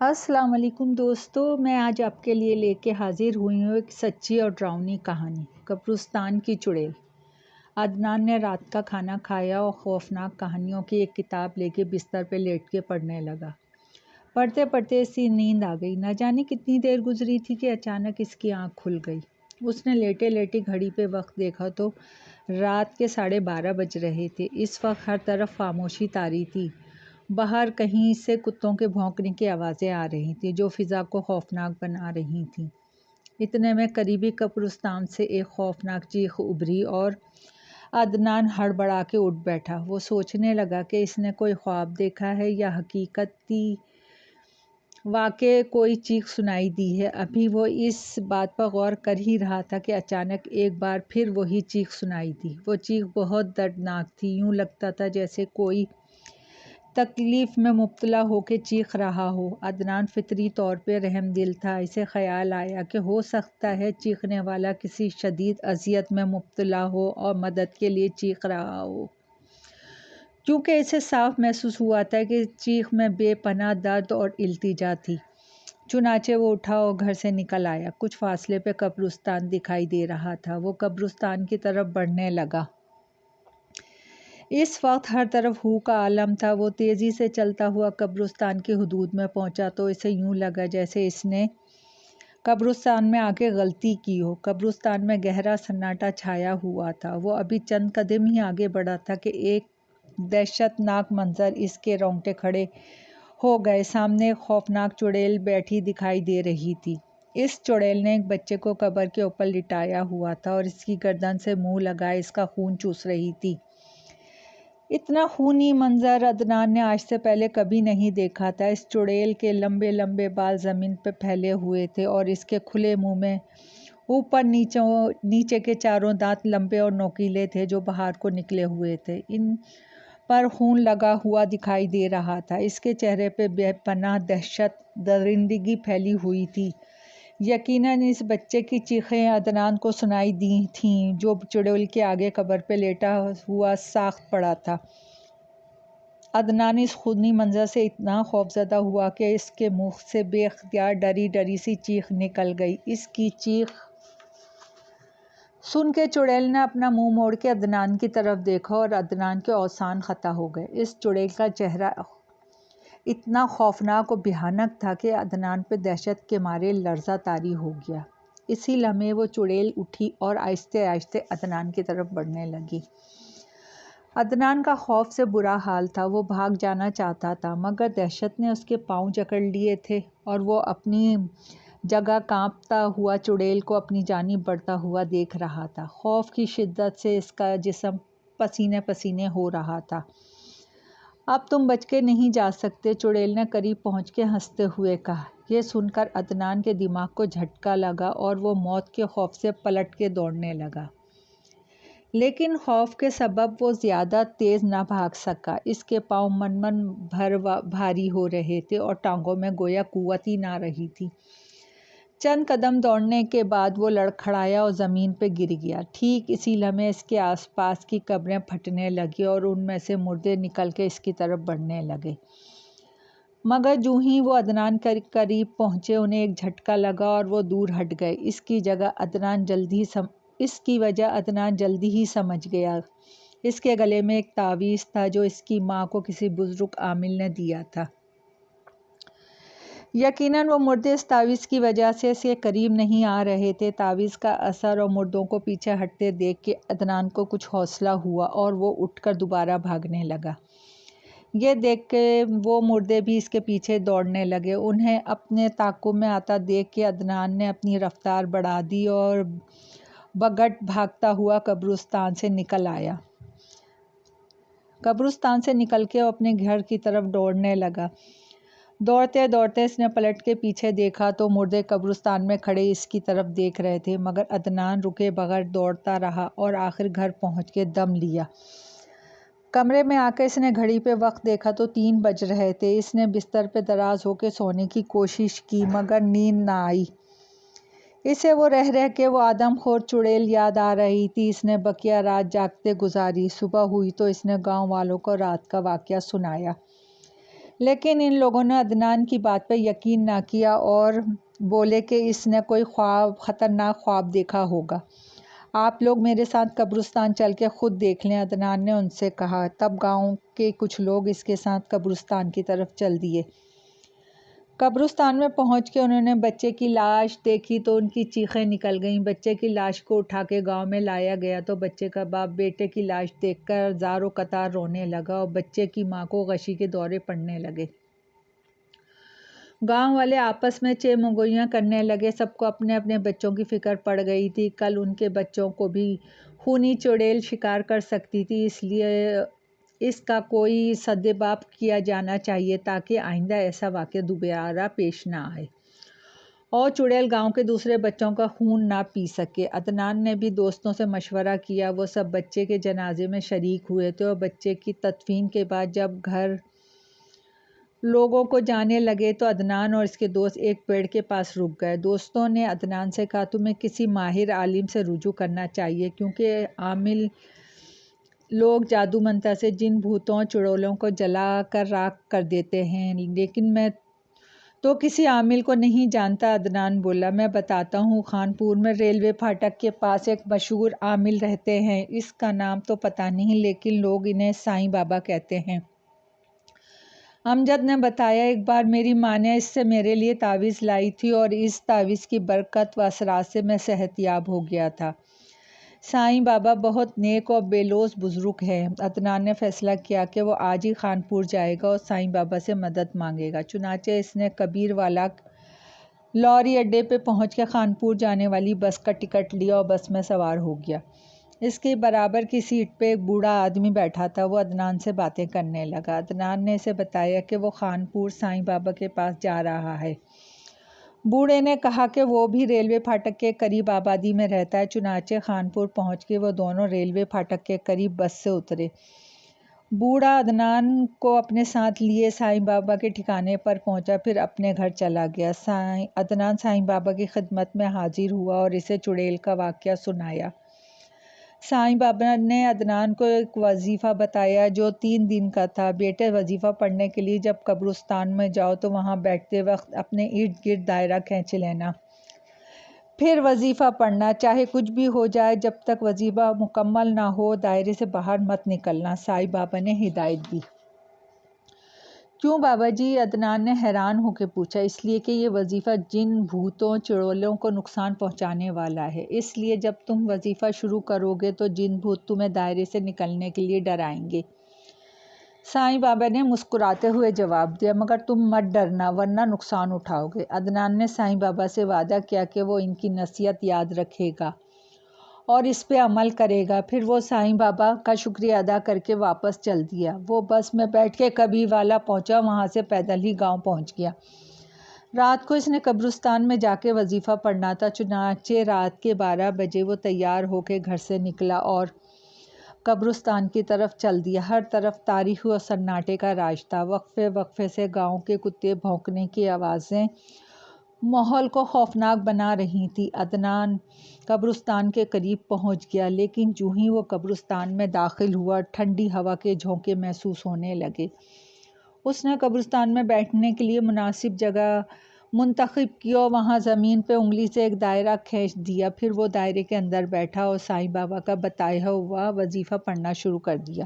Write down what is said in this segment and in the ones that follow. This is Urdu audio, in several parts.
السلام علیکم دوستو، میں آج آپ کے لیے لے کے حاضر ہوئی ہوں ایک سچی اور ڈراؤنی کہانی، قبرستان کی چڑیل۔ عدنان نے رات کا کھانا کھایا اور خوفناک کہانیوں کی ایک کتاب لے کے بستر پہ لیٹ کے پڑھنے لگا۔ پڑھتے پڑھتے اس کی نیند آ گئی۔ نہ جانے کتنی دیر گزری تھی کہ اچانک اس کی آنکھ کھل گئی۔ اس نے لیٹے لیٹے گھڑی پہ وقت دیکھا تو رات کے 12:30 بج رہے تھے۔ اس وقت ہر طرف خاموشی طاری تھی۔ باہر کہیں سے کتوں کے بھونکنے کی آوازیں آ رہی تھیں جو فضا کو خوفناک بنا رہی تھیں۔ اتنے میں قریبی قبرستان سے ایک خوفناک چیخ ابھری اور عدنان ہڑبڑا کے اٹھ بیٹھا۔ وہ سوچنے لگا کہ اس نے کوئی خواب دیکھا ہے یا حقیقتی واقعی کوئی چیخ سنائی دی ہے۔ ابھی وہ اس بات پر غور کر ہی رہا تھا کہ اچانک ایک بار پھر وہی چیخ سنائی دی۔ وہ چیخ بہت دردناک تھی۔ یوں لگتا تھا جیسے کوئی تکلیف میں مبتلا ہو کے چیخ رہا ہو۔ عدنان فطری طور پہ رحم دل تھا۔ اسے خیال آیا کہ ہو سکتا ہے چیخنے والا کسی شدید اذیت میں مبتلا ہو اور مدد کے لیے چیخ رہا ہو، کیونکہ اسے صاف محسوس ہوا تھا کہ چیخ میں بے پناہ درد اور التجا تھی۔ چنانچہ وہ اٹھا اور گھر سے نکل آیا۔ کچھ فاصلے پہ قبرستان دکھائی دے رہا تھا۔ وہ قبرستان کی طرف بڑھنے لگا۔ اس وقت ہر طرف ہو کا عالم تھا۔ وہ تیزی سے چلتا ہوا قبرستان کی حدود میں پہنچا تو اسے یوں لگا جیسے اس نے قبرستان میں آ کے غلطی کی ہو۔ قبرستان میں گہرا سناٹا چھایا ہوا تھا۔ وہ ابھی چند قدم ہی آگے بڑھا تھا کہ ایک دہشت ناک منظر اس کے رونگٹے کھڑے ہو گئے۔ سامنے ایک خوفناک چڑیل بیٹھی دکھائی دے رہی تھی۔ اس چڑیل نے ایک بچے کو قبر کے اوپر لٹایا ہوا تھا اور اس کی گردن سے منہ لگائے اس کا خون چوس رہی تھی۔ اتنا خونی منظر عدنان نے آج سے پہلے کبھی نہیں دیکھا تھا۔ اس چڑیل کے لمبے لمبے بال زمین پہ پھیلے ہوئے تھے اور اس کے کھلے منہ میں اوپر نیچے کے چاروں دانت لمبے اور نوکیلے تھے جو باہر کو نکلے ہوئے تھے۔ ان پر خون لگا ہوا دکھائی دے رہا تھا۔ اس کے چہرے پہ بے پناہ دہشت، درندگی پھیلی ہوئی تھی۔ یقیناً اس بچے کی چیخیں عدنان کو سنائی دی تھیں جو چڑیل کے آگے قبر پہ لیٹا ہوا ساخت پڑا تھا۔ عدنان اس خونی منظر سے اتنا خوفزدہ ہوا کہ اس کے منہ سے بے اختیار ڈری ڈری سی چیخ نکل گئی۔ اس کی چیخ سن کے چڑیل نے اپنا منہ موڑ کے عدنان کی طرف دیکھا اور عدنان کے اوزان خطا ہو گئے۔ اس چڑیل کا چہرہ اتنا خوفناک اور بھیانک تھا کہ عدنان پہ دہشت کے مارے لرزہ طاری ہو گیا۔ اسی لمحے وہ چڑیل اٹھی اور آہستہ آہستہ عدنان کی طرف بڑھنے لگی۔ عدنان کا خوف سے برا حال تھا۔ وہ بھاگ جانا چاہتا تھا مگر دہشت نے اس کے پاؤں جکڑ لیے تھے اور وہ اپنی جگہ کانپتا ہوا چڑیل کو اپنی جانب بڑھتا ہوا دیکھ رہا تھا۔ خوف کی شدت سے اس کا جسم پسینے پسینے ہو رہا تھا۔ اب تم بچ کے نہیں جا سکتے، چڑیل نے قریب پہنچ کے ہنستے ہوئے کہا۔ یہ سن کر عدنان کے دماغ کو جھٹکا لگا اور وہ موت کے خوف سے پلٹ کے دوڑنے لگا۔ لیکن خوف کے سبب وہ زیادہ تیز نہ بھاگ سکا۔ اس کے پاؤں من من بھاری ہو رہے تھے اور ٹانگوں میں گویا قوت ہی نہ رہی تھی۔ چند قدم دوڑنے کے بعد وہ لڑکھڑایا اور زمین پہ گر گیا۔ ٹھیک اسی لمحے اس کے آس پاس کی قبریں پھٹنے لگیں اور ان میں سے مردے نکل کے اس کی طرف بڑھنے لگے۔ مگر جوں ہی وہ عدنان کے قریب پہنچے انہیں ایک جھٹکا لگا اور وہ دور ہٹ گئے۔ اس کی وجہ عدنان جلدی ہی سمجھ گیا۔ اس کے گلے میں ایک تعویذ تھا جو اس کی ماں کو کسی بزرگ عامل نے دیا تھا۔ یقیناً وہ مردے اس تعویذ کی وجہ سے اس کے قریب نہیں آ رہے تھے۔ تعویذ کا اثر اور مردوں کو پیچھے ہٹتے دیکھ کے عدنان کو کچھ حوصلہ ہوا اور وہ اٹھ کر دوبارہ بھاگنے لگا۔ یہ دیکھ کے وہ مردے بھی اس کے پیچھے دوڑنے لگے۔ انہیں اپنے تعاقب میں آتا دیکھ کے عدنان نے اپنی رفتار بڑھا دی اور بگٹ بھاگتا ہوا قبرستان سے نکل آیا۔ قبرستان سے نکل کے وہ اپنے گھر کی طرف دوڑنے لگا۔ دوڑتے دوڑتے اس نے پلٹ کے پیچھے دیکھا تو مردے قبرستان میں کھڑے اس کی طرف دیکھ رہے تھے، مگر عدنان رکے بغیر دوڑتا رہا اور آخر گھر پہنچ کے دم لیا۔ کمرے میں آ کے اس نے گھڑی پہ وقت دیکھا تو 3 بج رہے تھے۔ اس نے بستر پہ دراز ہو کے سونے کی کوشش کی مگر نیند نہ آئی۔ اسے وہ رہ رہ کے وہ آدم خور چڑیل یاد آ رہی تھی۔ اس نے بقیہ رات جاگتے گزاری۔ صبح ہوئی تو اس نے گاؤں والوں کو رات کا واقعہ سنایا۔ لیکن ان لوگوں نے عدنان کی بات پر یقین نہ کیا اور بولے کہ اس نے کوئی خطرناک خواب دیکھا ہوگا۔ آپ لوگ میرے ساتھ قبرستان چل کے خود دیکھ لیں، عدنان نے ان سے کہا۔ تب گاؤں کے کچھ لوگ اس کے ساتھ قبرستان کی طرف چل دیے۔ قبرستان میں پہنچ کے انہوں نے بچے کی لاش دیکھی تو ان کی چیخیں نکل گئیں۔ بچے کی لاش کو اٹھا کے گاؤں میں لایا گیا تو بچے کا باپ بیٹے کی لاش دیکھ کر زار و قطار رونے لگا اور بچے کی ماں کو غشی کے دورے پڑنے لگے۔ گاؤں والے آپس میں چیمگوئیاں کرنے لگے۔ سب کو اپنے اپنے بچوں کی فکر پڑ گئی تھی۔ کل ان کے بچوں کو بھی خونی چڑیل شکار کر سکتی تھی، اس لیے اس کا کوئی سدباب کیا جانا چاہیے تاکہ آئندہ ایسا واقعہ دوبارہ پیش نہ آئے اور چڑیل گاؤں کے دوسرے بچوں کا خون نہ پی سکے۔ عدنان نے بھی دوستوں سے مشورہ کیا۔ وہ سب بچے کے جنازے میں شریک ہوئے تھے اور بچے کی تدفین کے بعد جب گھر لوگوں کو جانے لگے تو عدنان اور اس کے دوست ایک پیڑ کے پاس رک گئے۔ دوستوں نے عدنان سے کہا، تمہیں کسی ماہر عالم سے رجوع کرنا چاہیے کیونکہ عامل لوگ جادو منتر سے جن بھوتوں چڑیلوں کو جلا کر راکھ کر دیتے ہیں، لیکن میں تو کسی عامل کو نہیں جانتا۔ عدنان بولا، میں بتاتا ہوں، خانپور میں ریلوے پھاٹک کے پاس ایک مشہور عامل رہتے ہیں، اس کا نام تو پتہ نہیں لیکن لوگ انہیں سائیں بابا کہتے ہیں۔ امجد نے بتایا، ایک بار میری ماں نے اس سے میرے لیے تعویذ لائی تھی اور اس تعویذ کی برکت و اثرات سے میں صحت یاب ہو گیا تھا۔ سائیں بابا بہت نیک اور بے لوث بزرگ ہیں۔ عدنان نے فیصلہ کیا کہ وہ آج ہی خانپور جائے گا اور سائیں بابا سے مدد مانگے گا۔ چنانچہ اس نے کبیر والا لوری اڈے پہ پہنچ کے خانپور جانے والی بس کا ٹکٹ لیا اور بس میں سوار ہو گیا۔ اس کے برابر کی سیٹ پہ ایک بوڑھا آدمی بیٹھا تھا۔ وہ عدنان سے باتیں کرنے لگا۔ عدنان نے اسے بتایا کہ وہ خانپور سائیں بابا کے پاس جا رہا ہے۔ بوڑھے نے کہا کہ وہ بھی ریلوے پھاٹک کے قریب آبادی میں رہتا ہے۔ چنانچہ خانپور پہنچ کے وہ دونوں ریلوے پھاٹک کے قریب بس سے اترے۔ بوڑھا عدنان کو اپنے ساتھ لیے سائیں بابا کے ٹھکانے پر پہنچا، پھر اپنے گھر چلا گیا۔ عدنان سائیں بابا کی خدمت میں حاضر ہوا اور اسے چڑیل کا واقعہ سنایا۔ سائیں بابا نے عدنان کو ایک وظیفہ بتایا جو 3 دن کا تھا۔ بیٹے، وظیفہ پڑھنے کے لیے جب قبرستان میں جاؤ تو وہاں بیٹھتے وقت اپنے ارد گرد دائرہ کھینچ لینا، پھر وظیفہ پڑھنا، چاہے کچھ بھی ہو جائے، جب تک وظیفہ مکمل نہ ہو دائرے سے باہر مت نکلنا، سائیں بابا نے ہدایت دی۔ کیوں بابا جی؟ عدنان نے حیران ہو کے پوچھا۔ اس لیے کہ یہ وظیفہ جن بھوتوں چڑیلوں کو نقصان پہنچانے والا ہے، اس لیے جب تم وظیفہ شروع کرو گے تو جن بھوت تمہیں دائرے سے نکلنے کے لیے ڈرائیں گے۔ سائیں بابا نے مسکراتے ہوئے جواب دیا، مگر تم مت ڈرنا ورنہ نقصان اٹھاؤ گے۔ عدنان نے سائیں بابا سے وعدہ کیا کہ وہ ان کی نصیحت یاد رکھے گا اور اس پہ عمل کرے گا۔ پھر وہ سائیں بابا کا شکریہ ادا کر کے واپس چل دیا۔ وہ بس میں بیٹھ کے کبیر والا پہنچا، وہاں سے پیدل ہی گاؤں پہنچ گیا۔ رات کو اس نے قبرستان میں جا کے وظیفہ پڑھنا تھا۔ چنانچہ رات کے 12 بجے وہ تیار ہو کے گھر سے نکلا اور قبرستان کی طرف چل دیا۔ ہر طرف تاریکی اور سناٹے کا راج تھا۔ وقفے وقفے سے گاؤں کے کتے بھونکنے کی آوازیں ماحول کو خوفناک بنا رہی تھیں۔ عدنان قبرستان کے قریب پہنچ گیا، لیکن جوں ہی وہ قبرستان میں داخل ہوا، ٹھنڈی ہوا کے جھونکے محسوس ہونے لگے۔ اس نے قبرستان میں بیٹھنے کے لیے مناسب جگہ منتخب کی اور وہاں زمین پہ انگلی سے ایک دائرہ کھینچ دیا۔ پھر وہ دائرے کے اندر بیٹھا اور سائیں بابا کا بتایا ہوا وظیفہ پڑھنا شروع کر دیا۔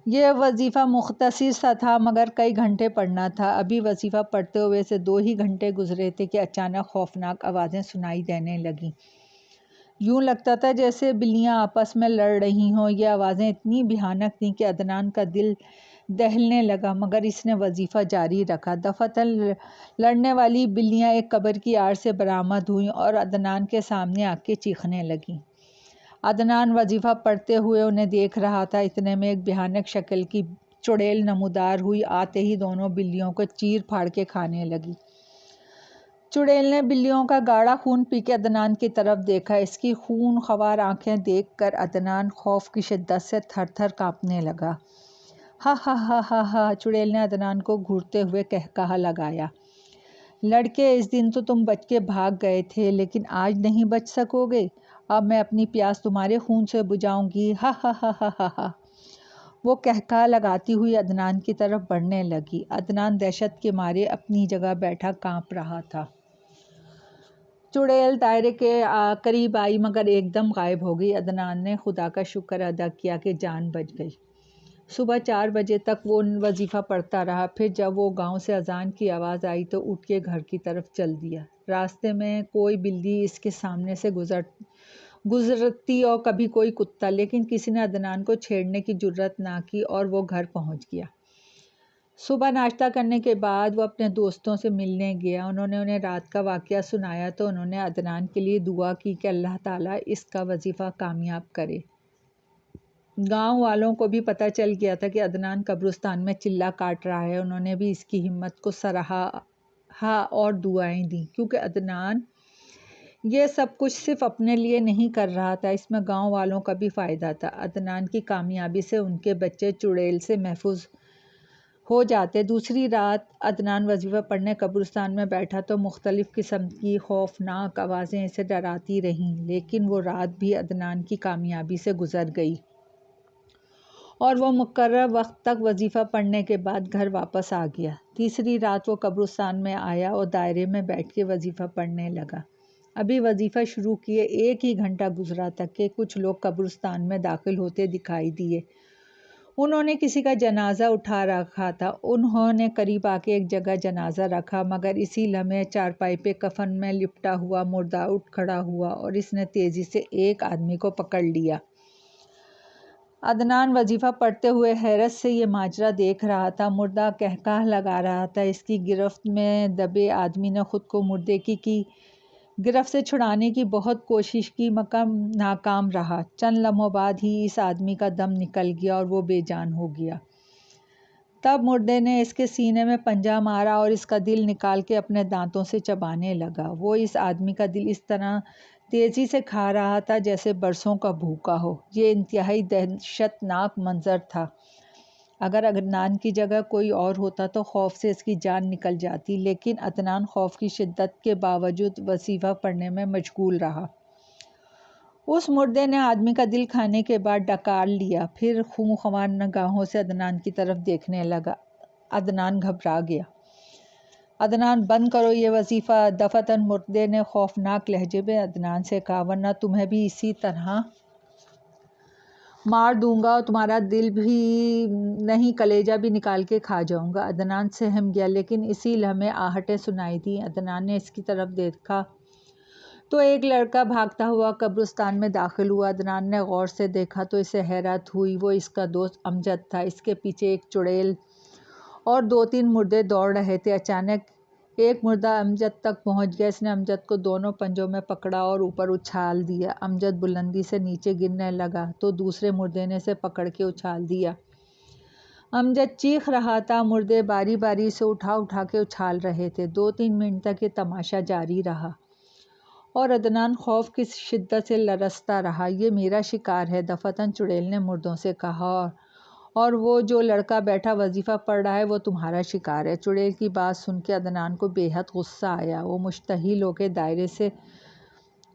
یہ وظیفہ مختصر سا تھا مگر کئی گھنٹے پڑھنا تھا۔ ابھی وظیفہ پڑھتے ہوئے سے 2 ہی گھنٹے گزرے تھے کہ اچانک خوفناک آوازیں سنائی دینے لگیں۔ یوں لگتا تھا جیسے بلیاں آپس میں لڑ رہی ہوں۔ یہ آوازیں اتنی بھیانک تھیں کہ عدنان کا دل دہلنے لگا، مگر اس نے وظیفہ جاری رکھا۔ دفعتاً لڑنے والی بلیاں ایک قبر کی آڑ سے برآمد ہوئیں اور عدنان کے سامنے آ کے چیخنے لگیں۔ عدنان وظیفہ پڑھتے ہوئے انہیں دیکھ رہا تھا۔ اتنے میں ایک بھیانک شکل کی چڑیل نمودار ہوئی، آتے ہی دونوں بلیوں کو چیر پھاڑ کے کھانے لگی۔ چڑیل نے بلیوں کا گاڑھا خون پی کے عدنان کی طرف دیکھا۔ اس کی خون خوار آنکھیں دیکھ کر عدنان خوف کی شدت سے تھر تھر کانپنے لگا۔ ہا ہا ہا ہا ہا، چڑیل نے عدنان کو گھورتے ہوئے قہقہا لگایا۔ لڑکے، اس دن تو تم بچ کے بھاگ گئے تھے، لیکن آج نہیں بچ سکو گے۔ اب میں اپنی پیاس تمہارے خون سے بجھاؤں گی، ہا ہا ہا ہا ہا۔ وہ کہکہا لگاتی ہوئی عدنان کی طرف بڑھنے لگی۔ عدنان دہشت کے مارے اپنی جگہ بیٹھا کانپ رہا تھا۔ چڑیل دائرے کے قریب آئی مگر ایک دم غائب ہو گئی۔ عدنان نے خدا کا شکر ادا کیا کہ جان بچ گئی۔ صبح 4 بجے تک وہ وظیفہ پڑھتا رہا، پھر جب وہ گاؤں سے اذان کی آواز آئی تو اٹھ کے گھر کی طرف چل دیا۔ راستے میں کوئی بلی اس کے سامنے سے گزرتی اور کبھی کوئی کتا، لیکن کسی نے عدنان کو چھیڑنے کی جرات نہ کی اور وہ گھر پہنچ گیا۔ صبح ناشتہ کرنے کے بعد وہ اپنے دوستوں سے ملنے گیا۔ انہوں نے انہیں رات کا واقعہ سنایا تو انہوں نے عدنان کے لیے دعا کی کہ اللہ تعالیٰ اس کا وظیفہ کامیاب کرے۔ گاؤں والوں کو بھی پتہ چل گیا تھا کہ عدنان قبرستان میں چلہ کاٹ رہا ہے۔ انہوں نے بھی اس کی ہمت کو سراہا اور دعائیں دیں، کیونکہ عدنان یہ سب کچھ صرف اپنے لیے نہیں کر رہا تھا، اس میں گاؤں والوں کا بھی فائدہ تھا۔ عدنان کی کامیابی سے ان کے بچے چڑیل سے محفوظ ہو جاتے۔ دوسری رات عدنان وظیفہ پڑھنے قبرستان میں بیٹھا تو مختلف قسم کی خوفناک آوازیں اسے ڈراتی رہیں، لیکن وہ رات بھی عدنان کی کامیابی سے گزر گئی اور وہ مقررہ وقت تک وظیفہ پڑھنے کے بعد گھر واپس آ گیا۔ تیسری رات وہ قبرستان میں آیا اور دائرے میں بیٹھ کے وظیفہ پڑھنے لگا۔ ابھی وظیفہ شروع کیے 1 ہی گھنٹہ گزرا تھا کہ کچھ لوگ قبرستان میں داخل ہوتے دکھائی دیے۔ انہوں نے کسی کا جنازہ اٹھا رکھا تھا۔ انہوں نے قریب آ کے ایک جگہ جنازہ رکھا، مگر اسی لمحے چارپائی پہ کفن میں لپٹا ہوا مردہ اٹھ کھڑا ہوا اور اس نے تیزی سے ایک آدمی کو پکڑ لیا۔ عدنان وظیفہ پڑھتے ہوئے حیرت سے یہ ماجرا دیکھ رہا تھا۔ مردہ کہکہا لگا رہا تھا۔ اس کی گرفت میں دبے آدمی نے خود کو مردے کی گرفت سے چھڑانے کی بہت کوشش کی مگر ناکام رہا۔ چند لمحوں بعد ہی اس آدمی کا دم نکل گیا اور وہ بے جان ہو گیا۔ تب مردے نے اس کے سینے میں پنجہ مارا اور اس کا دل نکال کے اپنے دانتوں سے چبانے لگا۔ وہ اس آدمی کا دل اس طرح تیزی سے کھا رہا تھا جیسے برسوں کا بھوکا ہو۔ یہ انتہائی دہشت ناک منظر تھا۔ اگر عدنان کی جگہ کوئی اور ہوتا تو خوف سے اس کی جان نکل جاتی، لیکن عدنان خوف کی شدت کے باوجود وظیفہ پڑھنے میں مشغول رہا۔ اس مردے نے آدمی کا دل کھانے کے بعد ڈکار لیا، پھر خونخوار نگاہوں سے عدنان کی طرف دیکھنے لگا۔ عدنان گھبرا گیا۔ عدنان بند کرو یہ وظیفہ، دفعتاً مردے نے خوفناک لہجے میں عدنان سے کہا، ورنہ تمہیں بھی اسی طرح مار دوں گا اور تمہارا دل بھی نہیں کلیجہ بھی نکال کے کھا جاؤں گا۔ عدنان سہم گیا، لیکن اسی لمحے آہٹیں سنائی دیں۔ عدنان نے اس کی طرف دیکھا تو ایک لڑکا بھاگتا ہوا قبرستان میں داخل ہوا۔ عدنان نے غور سے دیکھا تو اسے حیرت ہوئی۔ وہ اس کا دوست امجد تھا۔ اس کے پیچھے ایک چڑیل اور 2-3 مردے دوڑ رہے تھے۔ اچانک ایک مردہ امجد تک پہنچ گیا۔ اس نے امجد کو دونوں پنجوں میں پکڑا اور اوپر اچھال دیا۔ امجد بلندی سے نیچے گرنے لگا تو دوسرے مردے نے اسے پکڑ کے اچھال دیا۔ امجد چیخ رہا تھا۔ مردے باری باری سے اٹھا کے اچھال رہے تھے۔ 2-3 منٹ تک یہ تماشا جاری رہا اور عدنان خوف کی شدت سے لرزتا رہا۔ یہ میرا شکار ہے، دفعتاً چڑیل نے مردوں سے کہا، اور وہ جو لڑکا بیٹھا وظیفہ پڑھ رہا ہے وہ تمہارا شکار ہے۔ چڑیل کی بات سن کے عدنان کو بے حد غصہ آیا۔ وہ مشتعل ہو کے دائرے سے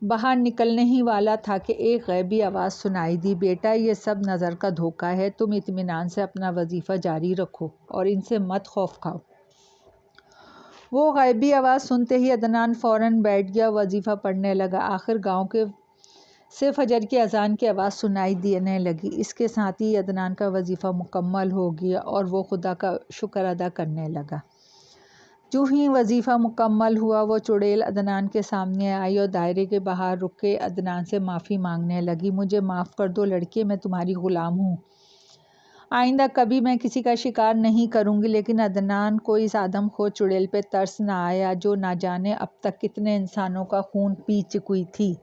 باہر نکلنے ہی والا تھا کہ ایک غیبی آواز سنائی دی، بیٹا یہ سب نظر کا دھوکہ ہے، تم اطمینان سے اپنا وظیفہ جاری رکھو اور ان سے مت خوف کھاؤ۔ وہ غیبی آواز سنتے ہی عدنان فوراً بیٹھ گیا، وظیفہ پڑھنے لگا۔ آخر گاؤں سے فجر کی اذان کی آواز سنائی دینے لگی۔ اس کے ساتھ ہی عدنان کا وظیفہ مکمل ہو گیا اور وہ خدا کا شکر ادا کرنے لگا۔ جو ہی وظیفہ مکمل ہوا وہ چڑیل عدنان کے سامنے آئی اور دائرے کے باہر رک کے عدنان سے معافی مانگنے لگی، مجھے معاف کر دو لڑکے، میں تمہاری غلام ہوں، آئندہ کبھی میں کسی کا شکار نہیں کروں گی۔ لیکن عدنان کو اس آدم خور چڑیل پہ ترس نہ آیا جو نہ جانے اب تک کتنے انسانوں کا خون پی چکی تھی۔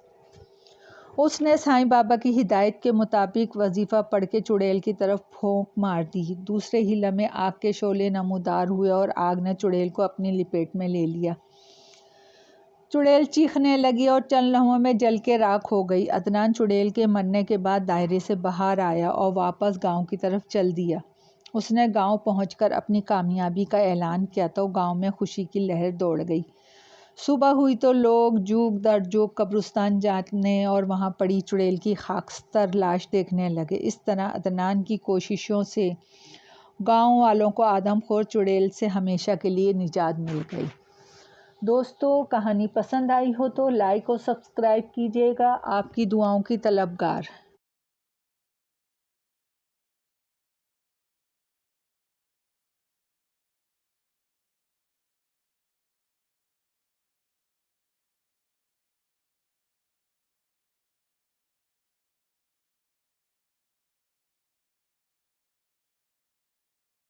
اس نے سائیں بابا کی ہدایت کے مطابق وظیفہ پڑھ کے چڑیل کی طرف پھونک مار دی۔ دوسرے ہی لمحے آگ کے شعلے نمودار ہوئے اور آگ نے چڑیل کو اپنی لپیٹ میں لے لیا۔ چڑیل چیخنے لگی اور چند لمحوں میں جل کے راکھ ہو گئی۔ عدنان چڑیل کے مرنے کے بعد دائرے سے باہر آیا اور واپس گاؤں کی طرف چل دیا۔ اس نے گاؤں پہنچ کر اپنی کامیابی کا اعلان کیا تو گاؤں میں خوشی کی لہر دوڑ گئی۔ صبح ہوئی تو لوگ جوگ در جوگ قبرستان جانے اور وہاں پڑی چڑیل کی خاکستر لاش دیکھنے لگے۔ اس طرح عدنان کی کوششوں سے گاؤں والوں کو آدم خور چڑیل سے ہمیشہ کے لیے نجات مل گئی۔ دوستو، کہانی پسند آئی ہو تو لائک اور سبسکرائب کیجیے گا۔ آپ کی دعاؤں کی طلبگار۔